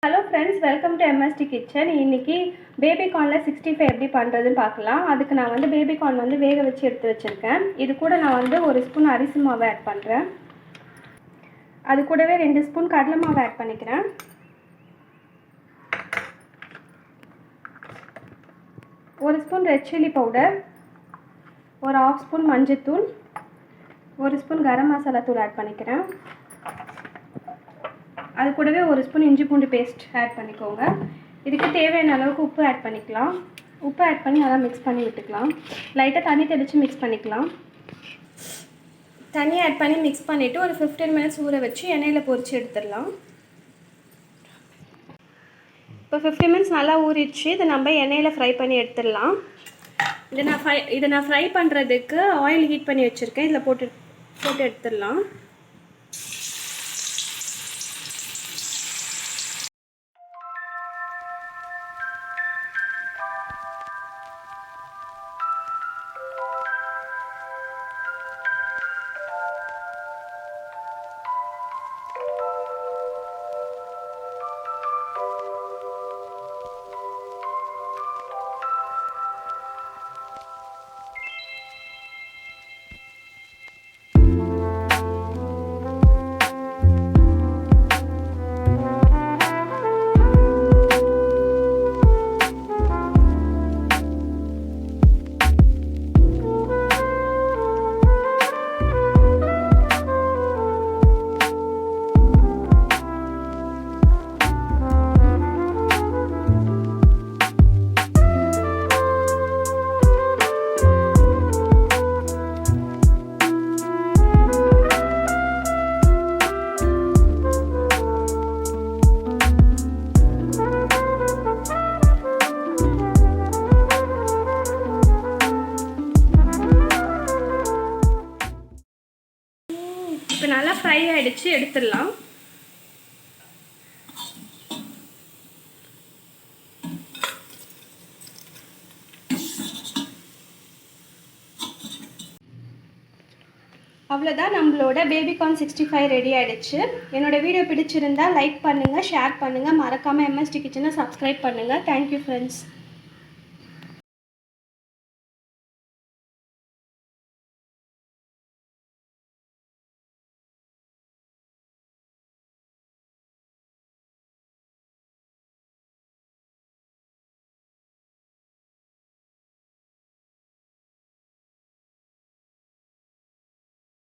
Hello friends, welcome to MST Kitchen. இன்னைக்கு baby கார்ன்ல 65 எப்படி பண்றதுன்னு பார்க்கலாம். அதுக்கு நான் வந்து பேபி கார்ன் வந்து வேக வச்சு எடுத்து வச்சிருக்கேன். இது கூட நான் வந்து 1 ஸ்பூன் அரிசி மாவு ஆட் பண்றேன். அது கூடவே 2 ஸ்பூன் கடலை மாவு ஆட் பண்ணிக்கிறேன். 1 ஸ்பூன் ரெட் சில்லி பவுடர், ஒரு 1/2 ஸ்பூன் மஞ்சள் தூள், 1 ஸ்பூன் கரம் மசாலா தூள் ஆட் பண்ணிக்கிறேன். அது கூடவே 1 ஸ்பூன் இஞ்சி பூண்டு பேஸ்ட் ஆட் பண்ணிக்கோங்க. இதுக்கு தேவையான அளவுக்கு உப்பு ஆட் பண்ணிக்கலாம். உப்பு ஆட் பண்ணி நல்லா மிக்ஸ் பண்ணி விட்டுக்கலாம். லைட்டாக தண்ணி தெளித்து மிக்ஸ் பண்ணிக்கலாம். தண்ணி ஆட் பண்ணி மிக்ஸ் பண்ணிவிட்டு ஒரு 15 மினிட்ஸ் ஊற வச்சு எண்ணெயில் பொரித்து எடுத்துடலாம். இப்போ 15 மினிட்ஸ் நல்லா ஊறிடுச்சு. இதை நம்ம எண்ணெயில் ஃப்ரை பண்ணி எடுத்துடலாம். இதை நான் ஃப்ரை பண்ணுறதுக்கு ஆயில் ஹீட் பண்ணி வச்சுருக்கேன். இதில் போட்டு எடுத்துடலாம். இப்போ நல்லா ஃப்ரை ஆகிடுச்சு, எடுத்துடலாம். அவ்வளோதான், நம்மளோட பேபி கார்ன் 65 ரெடி ஆகிடுச்சு. என்னோட வீடியோ பிடிச்சிருந்தா லைக் பண்ணுங்கள், ஷேர் பண்ணுங்கள், மறக்காமல் MST கிச்சனை சப்ஸ்கிரைப் பண்ணுங்கள். Thank you friends.